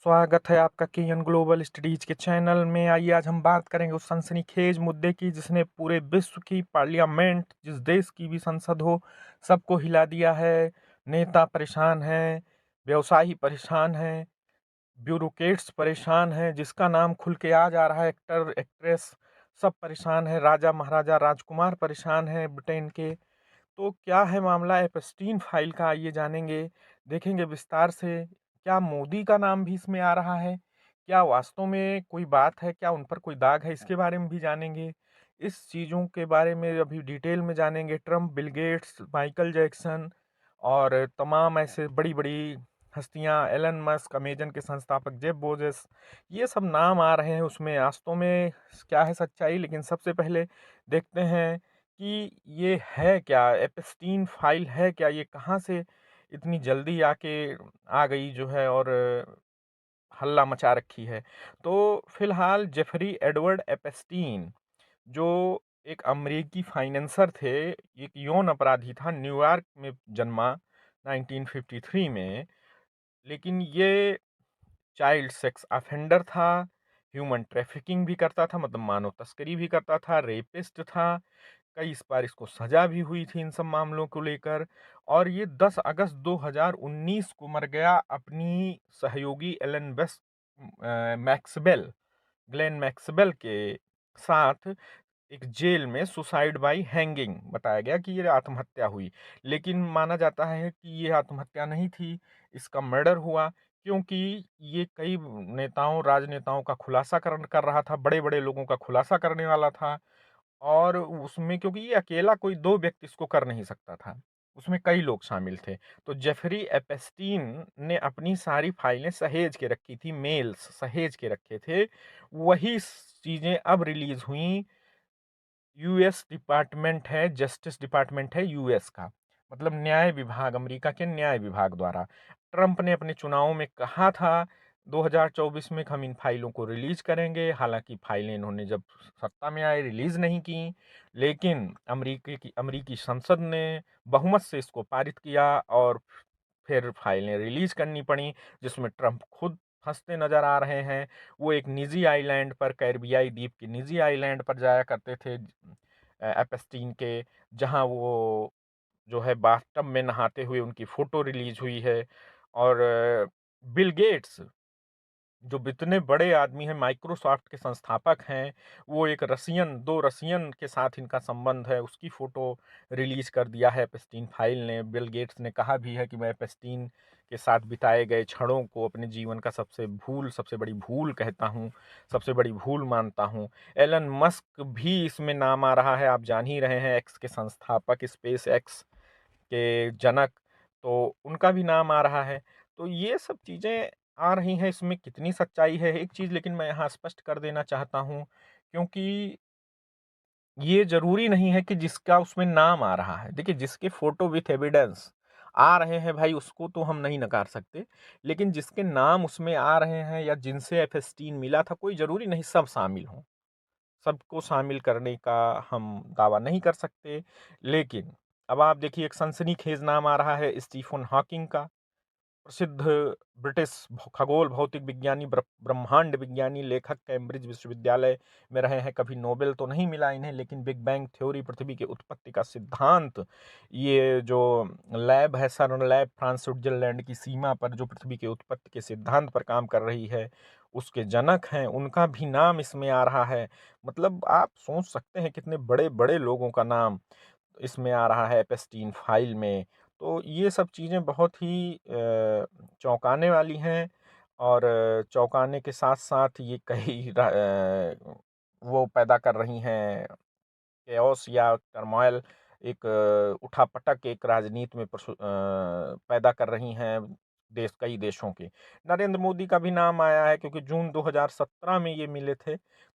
स्वागत है आपका केएन ग्लोबल स्टडीज के चैनल में। आइए आज हम बात करेंगे उस सनसनीखेज मुद्दे की जिसने पूरे विश्व की पार्लियामेंट, जिस देश की भी संसद हो, सबको हिला दिया है। नेता परेशान हैं, व्यवसायी परेशान हैं, ब्यूरोक्रेट्स परेशान हैं, जिसका नाम खुल के आ जा रहा है, एक्टर एक्ट्रेस सब परेशान है, राजा महाराजा राजकुमार परेशान हैं ब्रिटेन के। तो क्या है मामला एपस्टीन फाइल का, आइए जानेंगे, देखेंगे विस्तार से। क्या मोदी का नाम भी इसमें आ रहा है? क्या वास्तव में कोई बात है? क्या उन पर कोई दाग है? इसके बारे में भी जानेंगे। इस चीज़ों के बारे में अभी डिटेल में जानेंगे। Trump, Bill Gates, Michael Jackson और तमाम ऐसे बड़ी-बड़ी हस्तियां, एलन मस्क, अमेजन के संस्थापक जेफ बेजोस, ये सब नाम आ रहे हैं उसमें। वास्तव में क्या है सच्चाई? लेकिन सबसे पहले देखते हैं कि ये है क्या, एप्स्टीन फाइल है क्या, ये कहाँ से इतनी जल्दी आके आ गई जो है और हल्ला मचा रखी है। तो फिलहाल जेफरी एडवर्ड एप्स्टीन, जो एक अमेरिकी फाइनेंसर थे, एक यौन अपराधी था, न्यूयॉर्क में जन्मा 1953 में। लेकिन ये चाइल्ड सेक्स ऑफेंडर था, ह्यूमन ट्रैफिकिंग भी करता था, मतलब मानव तस्करी भी करता था, रेपिस्ट था। कई इस बार इसको सजा भी हुई थी इन सब मामलों को लेकर। और ये 10 अगस्त 2019 को मर गया अपनी सहयोगी एलन मैक्सवेल, ग्लेन मैक्सवेल के साथ एक जेल में। सुसाइड बाय हैंगिंग बताया गया कि ये आत्महत्या हुई, लेकिन माना जाता है कि ये आत्महत्या नहीं थी, इसका मर्डर हुआ। क्योंकि ये कई नेताओं, राजनेताओं का खुलासा कर रहा था, बड़े बड़े लोगों का खुलासा करने वाला था। और उसमें क्योंकि ये अकेला कोई 2 व्यक्ति इसको कर नहीं सकता था, उसमें कई लोग शामिल थे। तो जेफरी एप्स्टीन ने अपनी सारी फाइलें सहेज के रखी थी, मेल्स सहेज के रखे थे। वही चीज़ें अब रिलीज़ हुईं। यूएस डिपार्टमेंट है, जस्टिस डिपार्टमेंट है यूएस का, मतलब न्याय विभाग, अमेरिका के न्याय विभाग द्वारा। ट्रंप ने अपने चुनाव में कहा था 2024 में कि हम इन फाइलों को रिलीज करेंगे। हालांकि फाइलें इन्होंने जब सत्ता में आए रिलीज नहीं की, लेकिन अमेरिकी संसद ने बहुमत से इसको पारित किया और फिर फाइलें रिलीज करनी पड़ी, जिसमें ट्रंप खुद फंसते नजर आ रहे हैं। वो एक निजी आइलैंड पर, कैरिबियाई द्वीप के निजी आइलैंड पर जाया करते थे एप्स्टीन के, जहां वो जो है बाथटब में नहाते हुए उनकी फोटो रिलीज हुई है। और बिल गेट्स, जो इतने बड़े आदमी हैं, माइक्रोसॉफ्ट के संस्थापक हैं, वो एक रसियन, 2 रसियन के साथ इनका संबंध है, उसकी फ़ोटो रिलीज़ कर दिया है एप्स्टीन फाइल ने। बिल गेट्स ने कहा भी है कि मैं एप्स्टीन के साथ बिताए गए क्षणों को अपने जीवन का सबसे बड़ी भूल कहता हूँ, सबसे बड़ी भूल मानता हूँ। एलन मस्क भी इसमें नाम आ रहा है, आप जान ही रहे हैं, एक्स के संस्थापक, स्पेस एक्स के जनक, तो उनका भी नाम आ रहा है। तो ये सब चीज़ें आ रही हैं, इसमें कितनी सच्चाई है? एक चीज़ लेकिन मैं यहाँ स्पष्ट कर देना चाहता हूँ, क्योंकि ये ज़रूरी नहीं है कि जिसका उसमें नाम आ रहा है, देखिए जिसके फ़ोटो विथ एविडेंस आ रहे हैं भाई, उसको तो हम नहीं नकार सकते। लेकिन जिसके नाम उसमें आ रहे हैं या जिनसे एफ-एस्टीन मिला था, कोई ज़रूरी नहीं सब शामिल हों। सबको शामिल करने का हम दावा नहीं कर सकते। लेकिन अब आप देखिए, एक सनसनीखेज नाम आ रहा है स्टीफन हॉकिंग का, प्रसिद्ध ब्रिटिश खगोल भौतिक विज्ञानी, ब्रह्मांड विज्ञानी, लेखक, कैम्ब्रिज विश्वविद्यालय में रहे हैं। कभी नोबेल तो नहीं मिला इन्हें, लेकिन बिग बैंग थ्योरी, पृथ्वी की उत्पत्ति का सिद्धांत, ये जो लैब है, सर्न लैब, फ्रांस स्विट्जरलैंड की सीमा पर, जो पृथ्वी की उत्पत्ति के सिद्धांत पर काम कर रही है, उसके जनक हैं, उनका भी नाम इसमें आ रहा है। मतलब आप सोच सकते हैं कितने बड़े बड़े लोगों का नाम इसमें आ रहा है एपेस्टीन फाइल में। तो ये सब चीज़ें बहुत ही चौंकाने वाली हैं। और चौंकाने के साथ-साथ ये कई वो पैदा कर रही हैं केओस या टर्मॉइल, एक उठापटक एक राजनीति में पैदा कर रही हैं कई देशों के। नरेंद्र मोदी का भी नाम आया है, क्योंकि जून 2017 में ये मिले थे।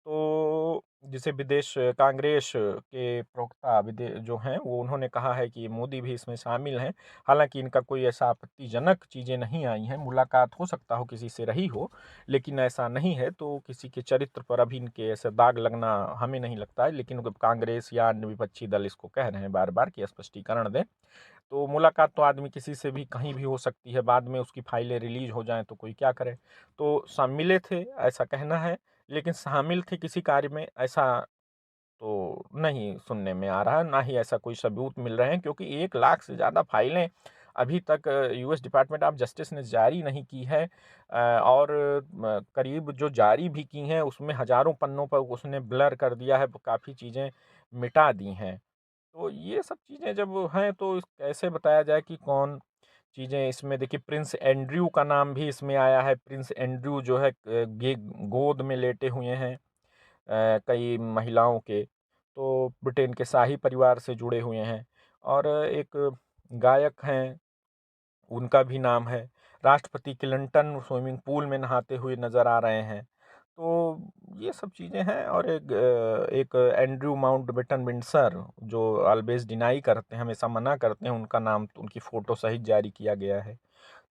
तो जिसे विदेश कांग्रेस के प्रवक्ता जो हैं, वो उन्होंने कहा है कि मोदी भी इसमें शामिल हैं। हालांकि इनका कोई ऐसा आपत्तिजनक चीज़ें नहीं आई हैं, मुलाकात हो सकता हो किसी से रही हो, लेकिन ऐसा नहीं है। तो किसी के चरित्र पर अभी इनके ऐसे दाग लगना हमें नहीं लगता है, लेकिन कांग्रेस या अन्य विपक्षी दल इसको कह रहे हैं बार बार कि स्पष्टीकरण दें। तो मुलाकात तो आदमी किसी से भी कहीं भी हो सकती है, बाद में उसकी फाइलें रिलीज हो जाएं तो कोई क्या करे। तो सब मिले थे ऐसा कहना है, लेकिन शामिल थे किसी कार्य में ऐसा तो नहीं सुनने में आ रहा है, ना ही ऐसा कोई सबूत मिल रहे हैं, क्योंकि 1 लाख से ज़्यादा फाइलें अभी तक यूएस डिपार्टमेंट ऑफ जस्टिस ने जारी नहीं की है। और करीब जो जारी भी की हैं उसमें हज़ारों पन्नों पर उसने ब्लर कर दिया है, काफ़ी चीज़ें मिटा दी हैं। तो ये सब चीज़ें जब हैं तो कैसे बताया जाए कि कौन चीज़ें इसमें, देखिए प्रिंस एंड्रयू का नाम भी इसमें आया है। प्रिंस एंड्रयू जो है गोद में लेटे हुए हैं कई महिलाओं के, तो ब्रिटेन के शाही परिवार से जुड़े हुए हैं। और एक गायक हैं, उनका भी नाम है। राष्ट्रपति क्लिंटन स्विमिंग पूल में नहाते हुए नज़र आ रहे हैं। तो ये सब चीज़ें हैं। और एक एंड्रयू माउंटबेटन विंडसर जो ऑलवेज डिनाई करते हैं, हमेशा मना करते हैं, उनका नाम, उनकी फ़ोटो सहित जारी किया गया है।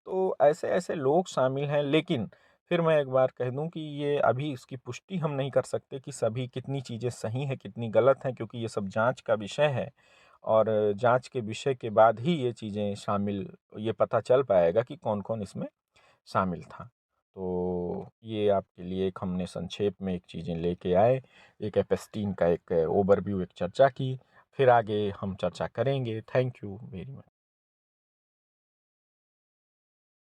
तो ऐसे-ऐसे लोग शामिल हैं, लेकिन फिर मैं एक बार कह दूँ कि ये अभी इसकी पुष्टि हम नहीं कर सकते कि सभी कितनी चीज़ें सही हैं, कितनी गलत हैं, क्योंकि ये सब जाँच का विषय है। और जाँच के विषय के बाद ही ये चीज़ें शामिल, ये पता चल पाएगा कि कौन-कौन इसमें शामिल था। तो ये आपके लिए एक हमने संक्षेप में एक चीज़ें लेके आए, एक एपेस्टीन का एक ओवरव्यू, एक चर्चा की। फिर आगे हम चर्चा करेंगे। Thank you very much.